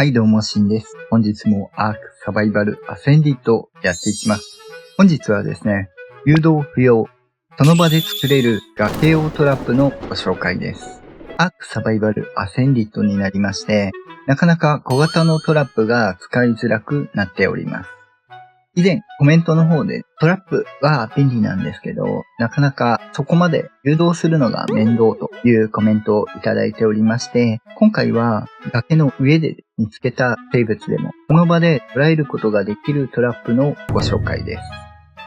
はいどうも、しんです。本日もアークサバイバルアセンディットをやっていきます。本日はですね、誘導不要、その場で作れる崖用トラップのご紹介です。アークサバイバルアセンディットになりまして、なかなか小型のトラップが使いづらくなっております。以前コメントの方でトラップは便利なんですけど、なかなかそこまで誘導するのが面倒というコメントをいただいておりまして、今回は崖の上で見つけた生物でもその場で捉えることができるトラップのご紹介です。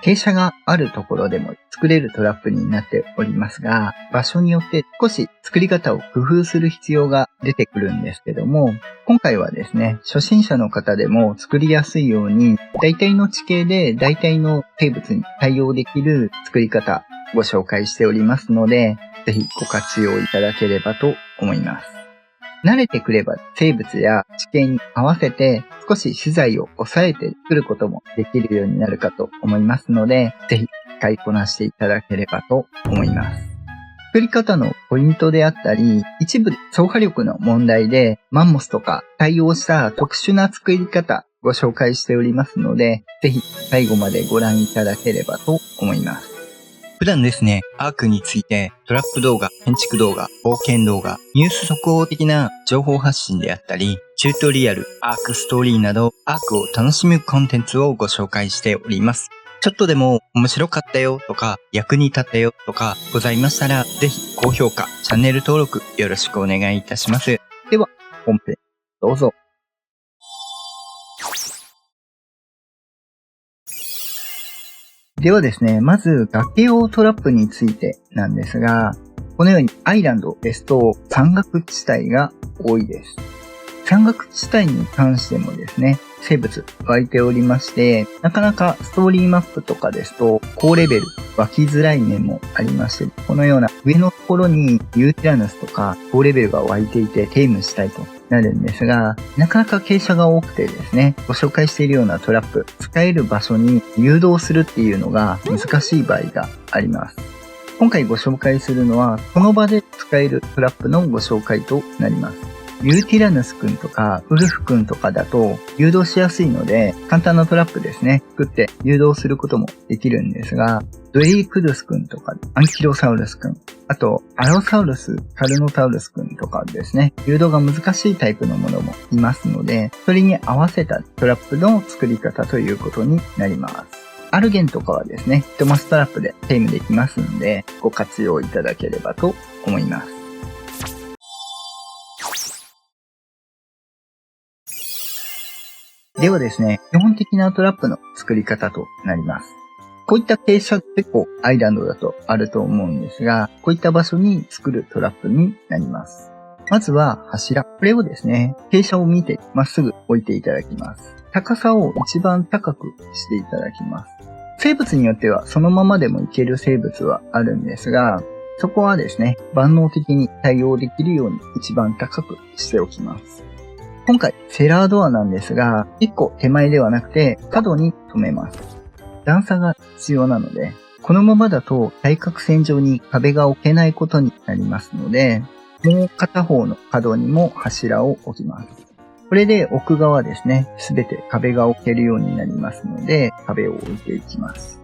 傾斜があるところでも作れるトラップになっておりますが、場所によって少し作り方を工夫する必要が出てくるんですけども、今回はですね、初心者の方でも作りやすいように、大体の地形で大体の生物に対応できる作り方をご紹介しておりますので、ぜひご活用いただければと思います。慣れてくれば生物や地形に合わせて少し資材を抑えて作ることもできるようになるかと思いますので、ぜひ使いこなしていただければと思います。作り方のポイントであったり、一部走破力の問題でマンモスとか対応した特殊な作り方ご紹介しておりますので、ぜひ最後までご覧いただければと思います。普段ですね、アークについてトラップ動画、建築動画、冒険動画、ニュース速報的な情報発信であったり、チュートリアル、アークストーリーなど、アークを楽しむコンテンツをご紹介しております。ちょっとでも面白かったよとか、役に立ったよとかございましたら、ぜひ高評価、チャンネル登録よろしくお願いいたします。では、本編どうぞ。ではですね、まず崖用トラップについてなんですが、このようにアイランドですと山岳地帯が多いです。山岳地帯に関してもですね、生物湧いておりまして、なかなかストーリーマップとかですと高レベル湧きづらい面もありまして、このような上のところにユーティラヌスとか高レベルが湧いていてテイムしたいとなるんですが、なかなか傾斜が多くてですね、ご紹介しているようなトラップ、使える場所に誘導するっていうのが難しい場合があります。今回ご紹介するのは、この場で使えるトラップのご紹介となります。ユーティラヌスくんとかウルフくんとかだと誘導しやすいので、簡単なトラップですね、作って誘導することもできるんですが、ドエリクドゥスくんとかアンキロサウルスくん、あとアロサウルス、カルノタウルスくんとかですね、誘導が難しいタイプのものもいますので、それに合わせたトラップの作り方ということになります。アルゲンとかはですね、ヒトマストラップでテイムできますので、ご活用いただければと思います。ではですね、基本的なトラップの作り方となります。こういった傾斜結構アイランドだとあると思うんですが、こういった場所に作るトラップになります。まずは柱。これをですね、傾斜を見てまっすぐ置いていただきます。高さを一番高くしていただきます。生物によってはそのままでもいける生物はあるんですが、そこはですね、万能的に対応できるように一番高くしておきます。今回、セラードアなんですが、1個手前ではなくて角に止めます。段差が必要なので、このままだと対角線上に壁が置けないことになりますので、もう片方の角にも柱を置きます。これで奥側ですね、すべて壁が置けるようになりますので、壁を置いていきます。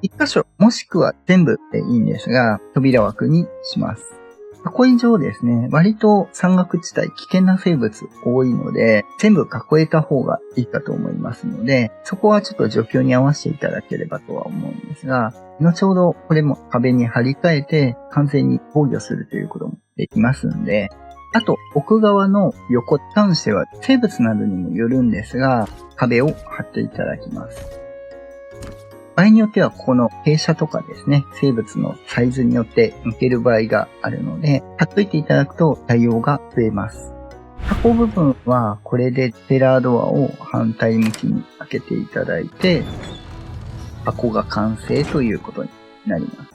1箇所、もしくは全部でいいんですが、扉枠にします。囲い上ですね、割と山岳地帯危険な生物多いので、全部囲えた方がいいかと思いますので、そこはちょっと状況に合わせていただければとは思うんですが、後ほどこれも壁に張り替えて完全に防御するということもできますんで、あと奥側の横に関しては生物などにもよるんですが、壁を張っていただきます。場合によってはここの傾斜とかですね、生物のサイズによって抜ける場合があるので、貼っといていただくと対応が増えます。箱部分はこれでセラードアを反対向きに開けていただいて、箱が完成ということになります。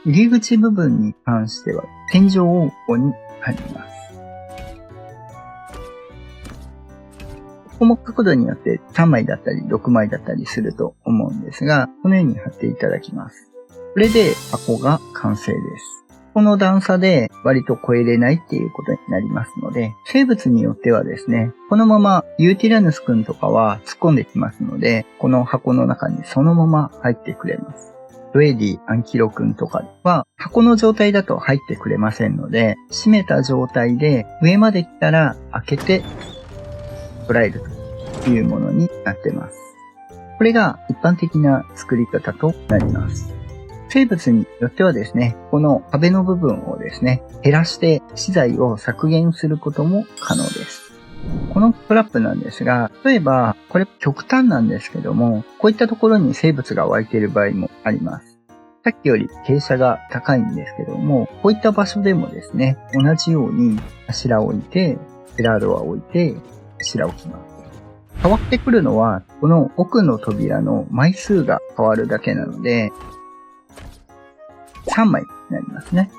入り口部分に関しては天井をここに貼ります。ここも角度によって3枚だったり6枚だったりすると思うんですが、このように貼っていただきます。これで箱が完成です。この段差で割と越えれないっていうことになりますので、生物によってはですね、このままユーティラヌス君とかは突っ込んできますので、この箱の中にそのまま入ってくれます。ドエディ、アンキロ君とかは箱の状態だと入ってくれませんので、閉めた状態で上まで来たら開けて捉えるというものになっています。これが一般的な作り方となります。生物によってはですね、この壁の部分をですね、減らして資材を削減することも可能です。このトラップなんですが、例えば、これ極端なんですけども、こういったところに生物が湧いている場合もあります。さっきより傾斜が高いんですけども、こういった場所でもですね、同じように柱を置いて、セラードアを置いて、柱を置きます。変わってくるのは、この奥の扉の枚数が変わるだけなので、3枚になりますね。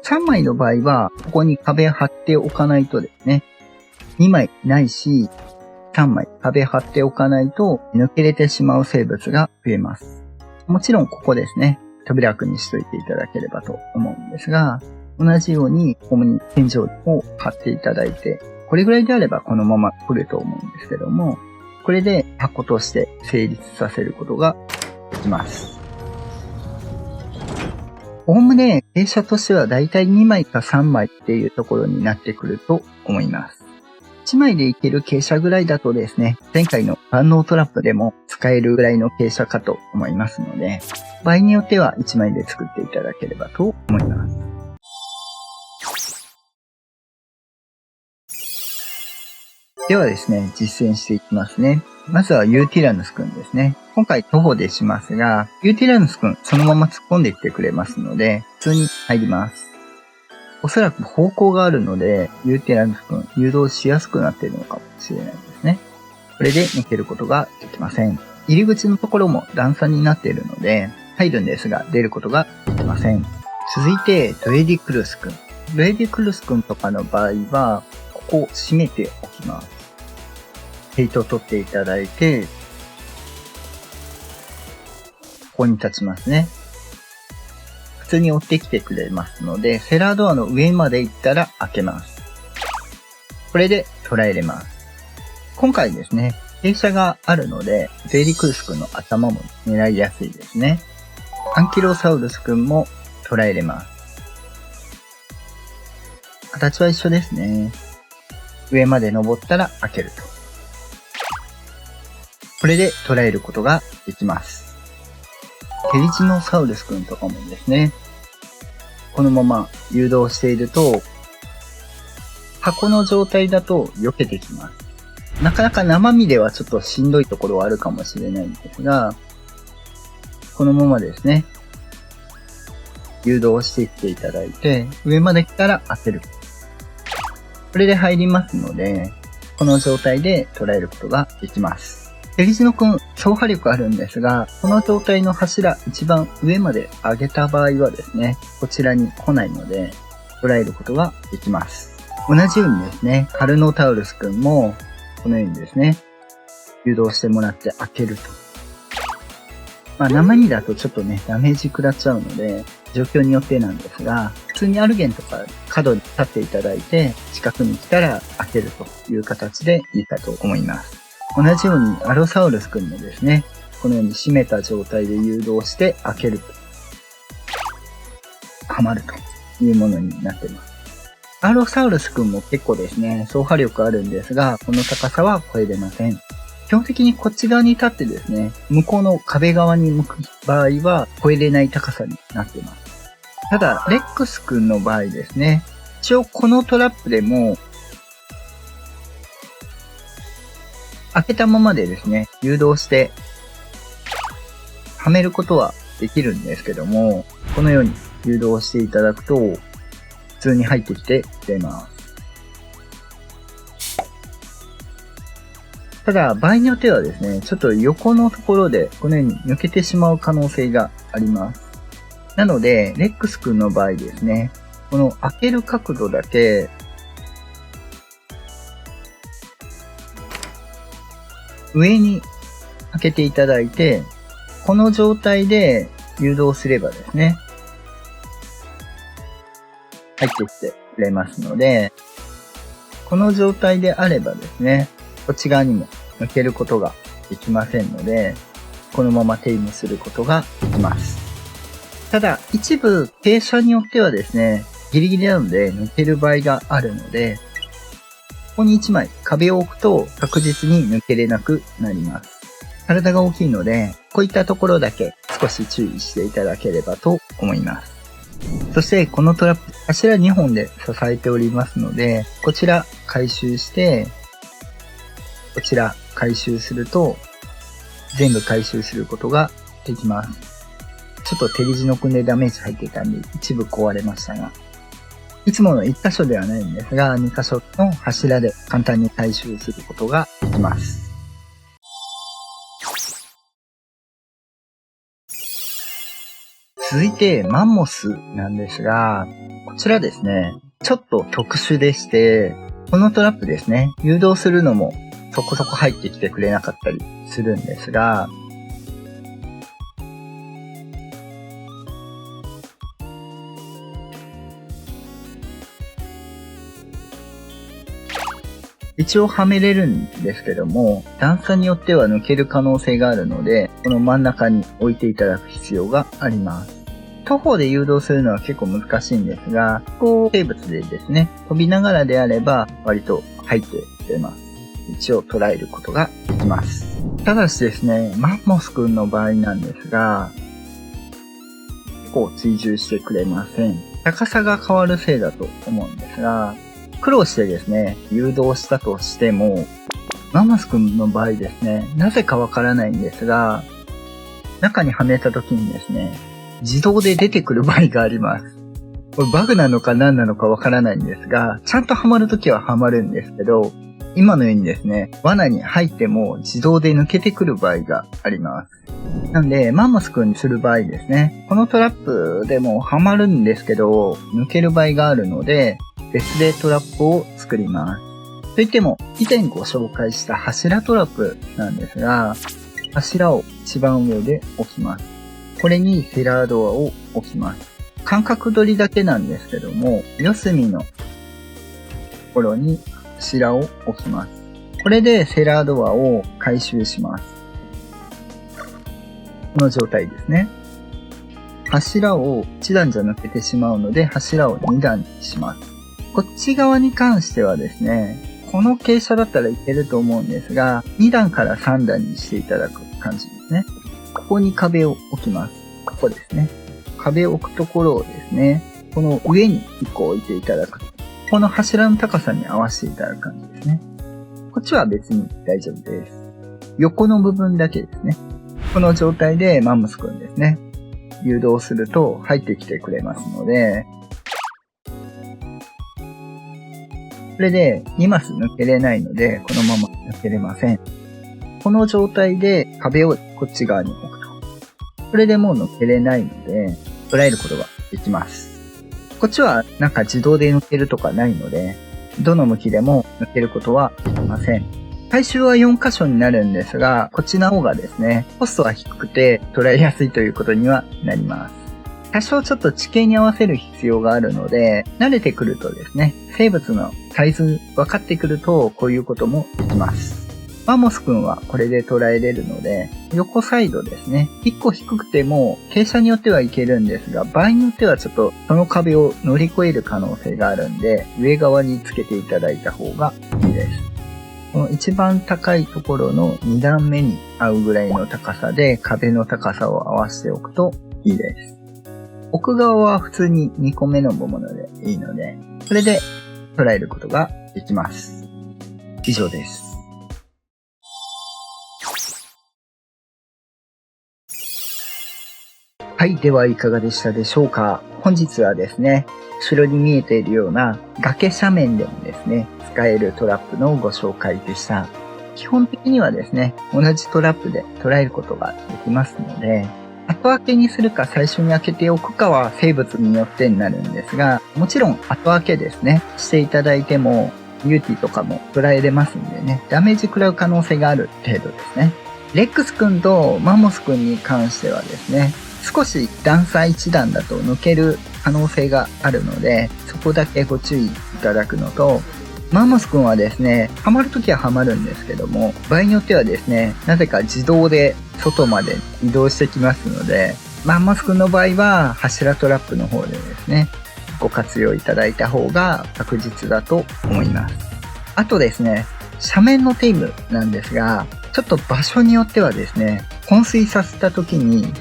3枚の場合は、ここに壁貼っておかないとですね、2枚ないし、3枚壁貼っておかないと抜けれてしまう生物が増えます。もちろんここですね、扉枠にしといていただければと思うんですが、同じようにここに天井を貼っていただいて、これぐらいであればこのまま来ると思うんですけども、これで箱として成立させることができます。おおむね傾斜としてはだいたい2枚か3枚っていうところになってくると思います。1枚でいける傾斜ぐらいだとですね、前回の万能トラップでも使えるぐらいの傾斜かと思いますので、場合によっては1枚で作っていただければと思います。ではですね、実践していきますね。まずはユーティラヌス君ですね。今回徒歩でしますが、ユーティラヌス君そのまま突っ込んできてくれますので、普通に入ります。おそらく方向があるので、ユーティラヌス君誘導しやすくなっているのかもしれないですね。これで抜けることができません。入り口のところも段差になっているので、入るんですが出ることができません。続いて、ドエディクルス君。ドエディクルス君とかの場合は、ここを閉めておきます。ヘイトを取っていただいて、ここに立ちますね。普通に追ってきてくれますので、セラードアの上まで行ったら開けます。これで捉えれます。今回ですね、傾斜があるので、ゼリクルス君の頭も狙いやすいですね。アンキロサウルス君も捉えれます。形は一緒ですね。上まで登ったら開けると。これで捉えることができます。テリジノサウルス君とかもですね、このまま誘導していると、箱の状態だと避けてきます。なかなか生身ではちょっとしんどいところはあるかもしれないんですが、このままですね、誘導してきていただいて、上まで来たら当てる。これで入りますので、この状態で捉えることができます。テリジノ君、走破力あるんですが、この状態の柱一番上まで上げた場合はですね、こちらに来ないので、捉えることができます。同じようにですね、カルノタウルス君も、このようにですね、誘導してもらって開けると。生身だとちょっとね、ダメージ食らっちゃうので、状況によってなんですが、普通にアルゲンとか角に立っていただいて、近くに来たら開けるという形でいいかと思います。同じようにアロサウルス君もですね、このように閉めた状態で誘導して開けると、はまるというものになっています。アロサウルス君も結構ですね、走破力あるんですが、この高さは超えれません。基本的にこっち側に立ってですね、向こうの壁側に向く場合は超えれない高さになっています。ただ、レックス君の場合ですね、一応このトラップでも、開けたままでですね、誘導して、はめることはできるんですけども、このように誘導していただくと、普通に入ってきてくれます。ただ、場合によってはですね、ちょっと横のところで、このように抜けてしまう可能性があります。なので、レックス君の場合ですね、この開ける角度だけ、上に開けていただいて、この状態で誘導すればですね、入ってきてくれますので、この状態であればですね、こっち側にも抜けることができませんので、このままテイムすることができます。ただ、一部傾斜によってはですね、ギリギリなので抜ける場合があるので、ここに1枚壁を置くと確実に抜けれなくなります。体が大きいので、こういったところだけ少し注意していただければと思います。そしてこのトラップ、柱2本で支えておりますので、こちら回収して、こちら回収すると、全部回収することができます。ちょっとテリジノ君でダメージ入っていたんで、一部壊れましたが、いつもの1箇所ではないんですが、2箇所の柱で簡単に回収することができます。続いて、マンモスなんですが、こちらですね、ちょっと特殊でして、このトラップですね、誘導するのもそこそこ入ってきてくれなかったりするんですが、一応はめれるんですけども、段差によっては抜ける可能性があるので、この真ん中に置いていただく必要があります。徒歩で誘導するのは結構難しいんですが、生物でですね、飛びながらであれば割と入ってくれます。一応捉えることができます。ただしですね、マンモス君の場合なんですが、結構追従してくれません。高さが変わるせいだと思うんですが、苦労してですね、誘導したとしても、マンモス君の場合ですね、なぜかわからないんですが、中にはめた時にですね、自動で出てくる場合があります。これバグなのか何なのかわからないんですが、ちゃんとはまるときははまるんですけど、今のようにですね、罠に入っても自動で抜けてくる場合があります。なんで、マンモス君にする場合ですね、このトラップでもはまるんですけど、抜ける場合があるので、別でトラップを作ります。といっても、以前ご紹介した柱トラップなんですが、柱を一番上で置きます。これにセラードアを置きます。間隔取りだけなんですけども、四隅のところに柱を置きます。これでセラードアを回収します。この状態ですね。柱を1段じゃ抜けてしまうので、柱を2段にします。こっち側に関してはですね、この傾斜だったらいけると思うんですが、2段から3段にしていただく感じですね。ここに壁を置きます。ここですね。壁を置くところをですね、この上に1個置いていただく。この柱の高さに合わせていただく感じですね。こっちは別に大丈夫です。横の部分だけですね。この状態でマンモス君ですね。誘導すると入ってきてくれますので、これで2マス抜けれないので、このまま抜けれません。この状態で壁をこっち側に置くと。これでもう抜けれないので、捉えることができます。こっちはなんか自動で抜けるとかないので、どの向きでも抜けることはできません。回収は4箇所になるんですが、こっちの方がですね、コストは低くて捉えやすいということにはなります。多少ちょっと地形に合わせる必要があるので、慣れてくるとですね、生物のサイズ分かってくるとこういうこともできます。マンモス君はこれで捉えれるので、横サイドですね。1個低くても傾斜によってはいけるんですが、場合によってはちょっとその壁を乗り越える可能性があるんで、上側につけていただいた方がいいです。この一番高いところの2段目に合うぐらいの高さで壁の高さを合わせておくといいです。奥側は普通に2個目のものでいいので、これで捉えることができます。以上です。はい。ではいかがでしたでしょうか。本日はですね、後ろに見えているような崖斜面でもですね、使えるトラップのご紹介でした。基本的にはですね、同じトラップで捉えることができますので、後開けにするか最初に開けておくかは生物によってになるんですが、もちろん後開けですね、していただいても、ユーティとかも捉えれますんでね、ダメージ食らう可能性がある程度ですね。レックス君とマンモス君に関してはですね、少し段差1段だと抜ける可能性があるので、そこだけご注意いただくのと、マンモスくんはですね、ハマるときはハマるんですけども、場合によってはですね、なぜか自動で外まで移動してきますので、マンモスくんの場合は柱トラップの方でですね、ご活用いただいた方が確実だと思います。あとですね、斜面のテイムなんですが、ちょっと場所によってはですね、混水させた時に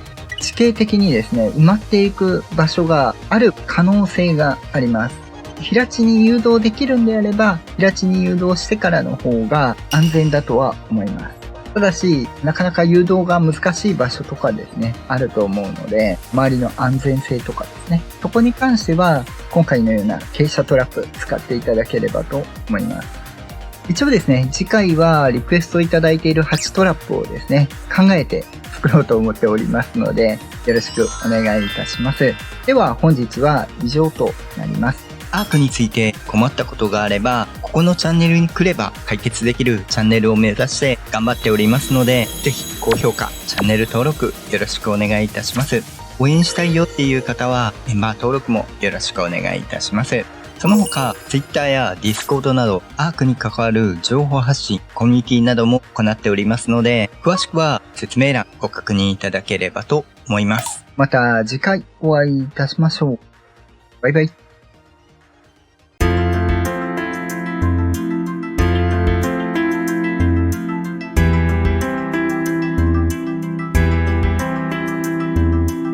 地形的にですね、埋まっていく場所がある可能性があります。平地に誘導できるんであれば、平地に誘導してからの方が安全だとは思います。ただし、なかなか誘導が難しい場所とかですね、あると思うので、周りの安全性とかですね、そこに関しては、今回のような傾斜トラップ使っていただければと思います。一応ですね、次回はリクエストいただいている8トラップをですね、考えて作ろうと思っておりますので、よろしくお願いいたします。では本日は以上となります。アークについて困ったことがあれば、ここのチャンネルに来れば解決できるチャンネルを目指して頑張っておりますので、ぜひ高評価、チャンネル登録よろしくお願いいたします。応援したいよっていう方はメンバー登録もよろしくお願いいたします。その他、Twitter や Discord など、アークに関わる情報発信、コミュニティなども行っておりますので、詳しくは説明欄ご確認いただければと思います。また次回お会いいたしましょう。バイバイ。